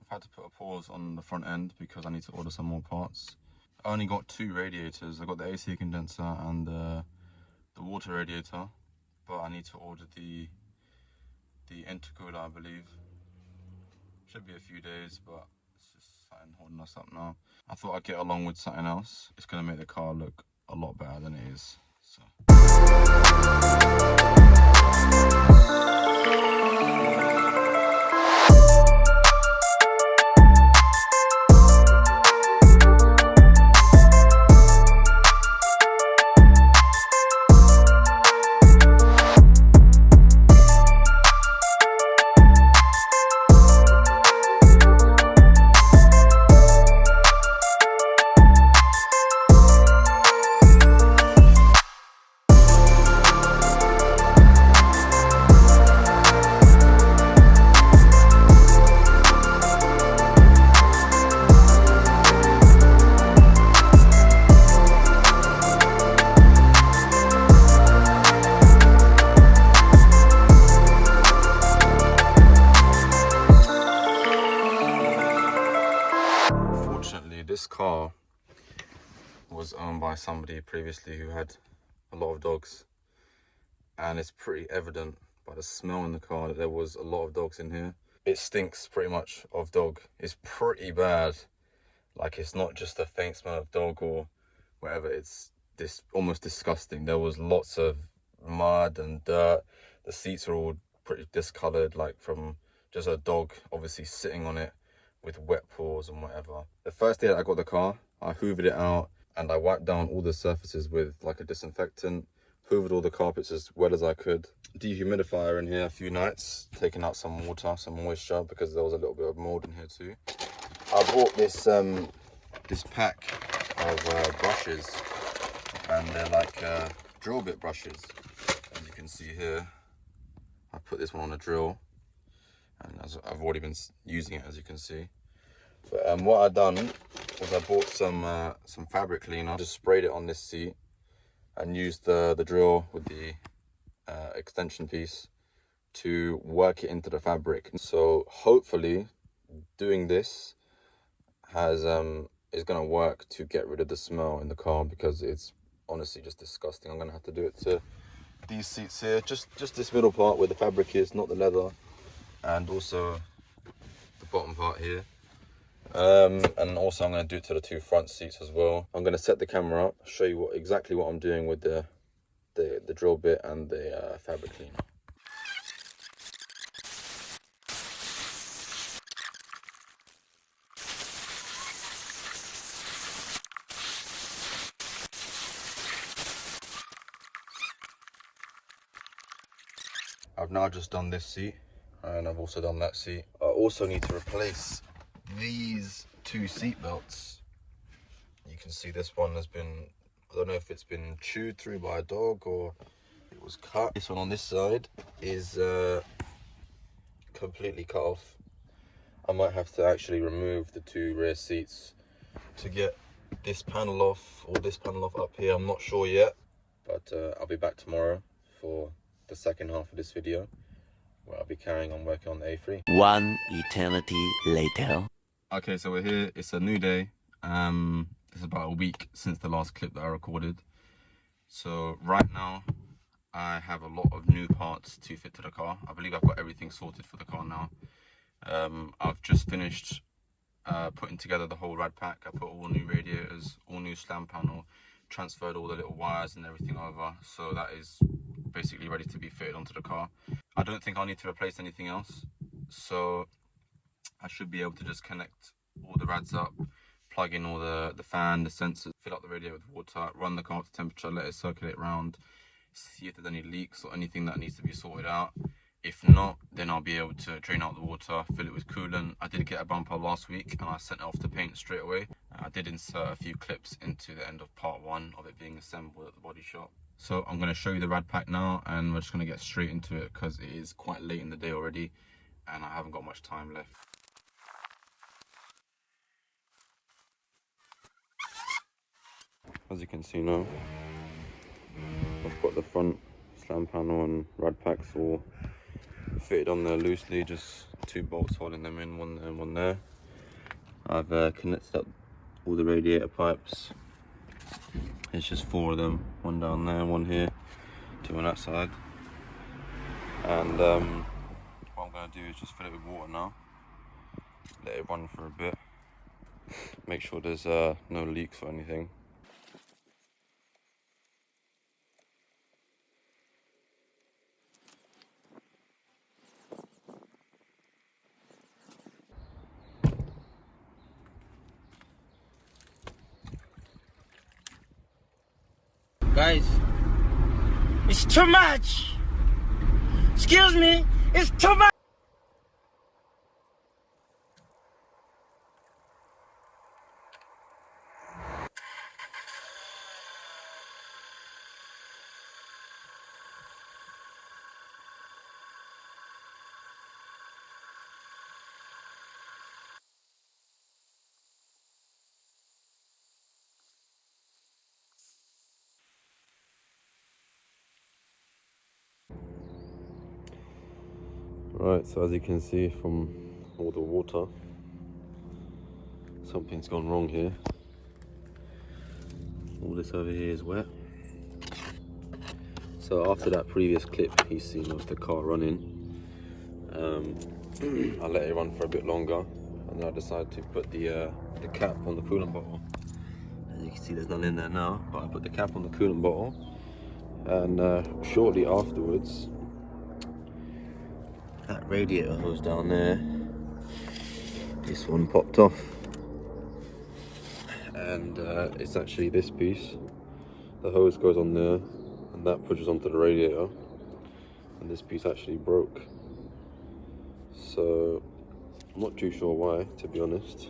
I've had to put a pause on the front end because I need to order some more parts. I only got 2 radiators. I got the AC condenser and the water radiator, but I need to order the intercooler, I believe. Should be a few days, but it's just something holding us up now. I thought I'd get along with something else. It's gonna make the car look a lot better than it is. So. This car was owned by somebody previously who had a lot of dogs, and it's pretty evident by the smell in the car that there was a lot of dogs in here. It stinks pretty much of dog. It's pretty bad. Like, it's not just a faint smell of dog or whatever, it's this almost disgusting. There was lots of mud and dirt. The seats are all pretty discolored, like from just a dog obviously sitting on it with wet paws and whatever. The first day that I got the car, I hoovered it out and I wiped down all the surfaces with like a disinfectant, hoovered all the carpets as well as I could. Dehumidifier in here a few nights, taking out some water, some moisture, because there was a little bit of mold in here too. I bought this this pack of brushes, and they're like drill bit brushes. As you can see here, I put this one on a drill, and as I've already been using it, as you can see. But what I done was I bought some fabric cleaner, just sprayed it on this seat, and used the drill with the extension piece to work it into the fabric. So hopefully doing this is gonna work to get rid of the smell in the car, because it's honestly just disgusting. I'm gonna have to do it to these seats here, just this middle part where the fabric is, not the leather, and also the bottom part here. And also I'm going to do it to the 2 front seats as well. I'm going to set the camera up, show you exactly what I'm doing with the drill bit and the fabric cleaner. I've now just done this seat, and I've also done that seat. I also need to replace these 2 seat belts. You can see this one has been, I don't know if it's been chewed through by a dog or it was cut. This one on this side is completely cut off. I might have to actually remove the 2 rear seats to get this panel off, or this panel off up here. I'm not sure yet, but I'll be back tomorrow for the second half of this video, where I'll be carrying on working on the A3. One eternity later. Okay, so we're here. It's a new day. It's about a week since the last clip that I recorded. So right now, I have a lot of new parts to fit to the car. I believe I've got everything sorted for the car now. I've just finished putting together the whole rad pack. I put all new radiators, all new slam panel, transferred all the little wires and everything over. So that is basically ready to be fitted onto the car. I don't think I'll need to replace anything else, so I should be able to just connect all the rads up, plug in all the fan, the sensors, fill up the radiator with water, run the car up to temperature, let it circulate around, see if there's any leaks or anything that needs to be sorted out. If not, then I'll be able to drain out the water, fill it with coolant. I did get a bumper last week and I sent it off to paint straight away. I did insert a few clips into the end of part 1 of it being assembled at the body shop. So I'm going to show you the rad pack now, and we're just going to get straight into it because it is quite late in the day already and I haven't got much time left. As you can see now, I've got the front slam panel and rad packs all fitted on there loosely, just 2 bolts holding them in, one there and one there. I've connected up all the radiator pipes. It's just 4 of them, one down there, one here, 2 on that side. And what I'm going to do is just fill it with water now, let it run for a bit, make sure there's no leaks or anything. Guys, it's too much. Excuse me, it's too much. Right, so as you can see from all the water, something's gone wrong here. All this over here is wet. So after that previous clip he's seen of the car running, I let it run for a bit longer, and then I decided to put the cap on the coolant bottle. As you can see, there's none in there now, but I put the cap on the coolant bottle, and shortly afterwards, that radiator hose down there, this one popped off, and it's actually this piece. The hose goes on there, and that pushes onto the radiator, and this piece actually broke. So I'm not too sure why, to be honest.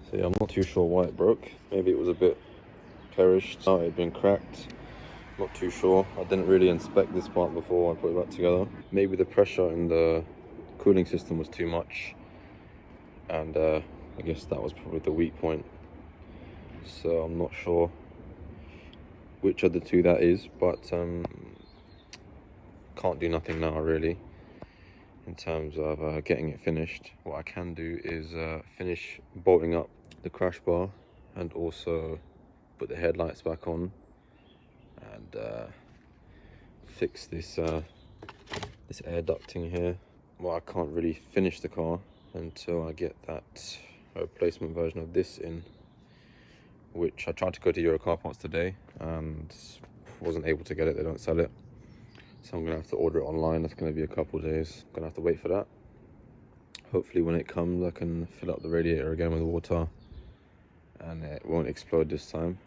So yeah, I'm not too sure why it broke. Maybe it was a bit perished, it had been cracked. Not too sure. I didn't really inspect this part before I put it back together. Maybe the pressure in the cooling system was too much, and I guess that was probably the weak point. So I'm not sure which of the two that is, but can't do nothing now really in terms of getting it finished. What I can do is finish bolting up the crash bar and also put the headlights back on, and fix this this air ducting here. Well, I can't really finish the car until I get that replacement version of this in, which I tried to go to Euro car parts today and wasn't able to get it. They don't sell it, so I'm gonna have to order it online. That's gonna be a couple of days. I'm gonna have to wait for that. Hopefully when it comes I can fill up the radiator again with water and it won't explode this time.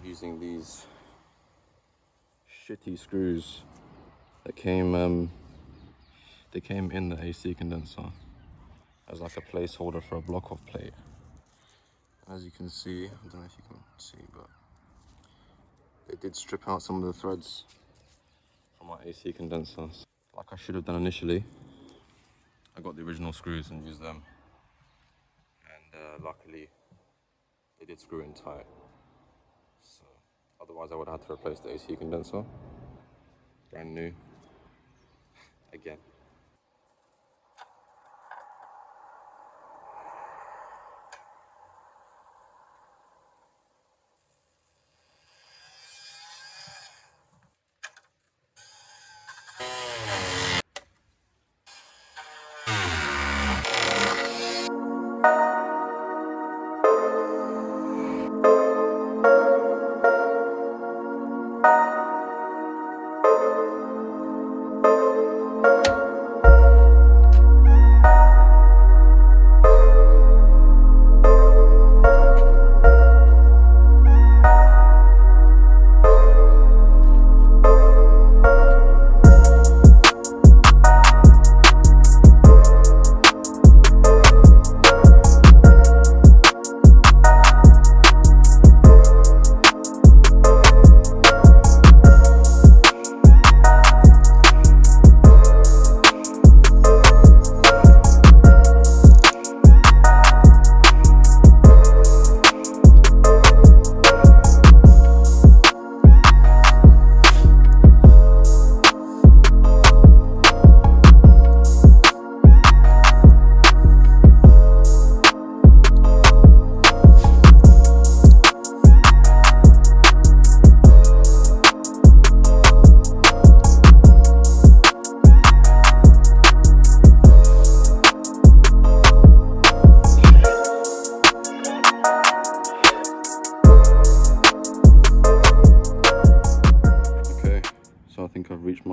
Using these shitty screws that came in the AC condenser as like a placeholder for a block off plate. As you can see, I don't know if you can see, but they did strip out some of the threads from my AC condensers. Like I should have done initially, I got the original screws and used them, and luckily they did screw in tight. So otherwise I would have had to replace the AC condenser, brand new, again.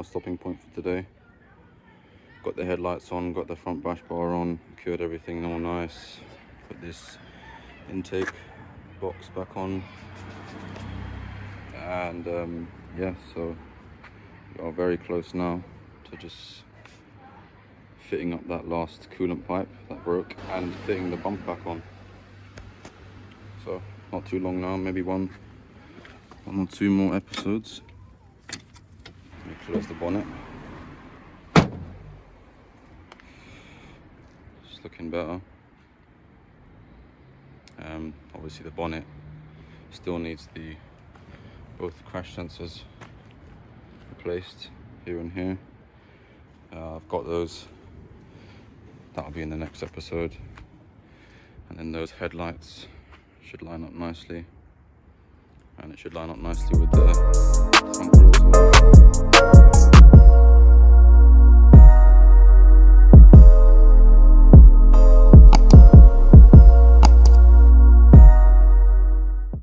stopping point for today. Got the headlights on, got the front bash bar on, cured everything all nice. Put this intake box back on. And yeah, so we are very close now to just fitting up that last coolant pipe that broke and fitting the bump back on. So not too long now, maybe one or two more episodes. Let me close the bonnet. It's looking better. Obviously the bonnet still needs both crash sensors replaced here and here. I've got those. That'll be in the next episode. And then those headlights should line up nicely. And it should line up nicely with the front grille as well.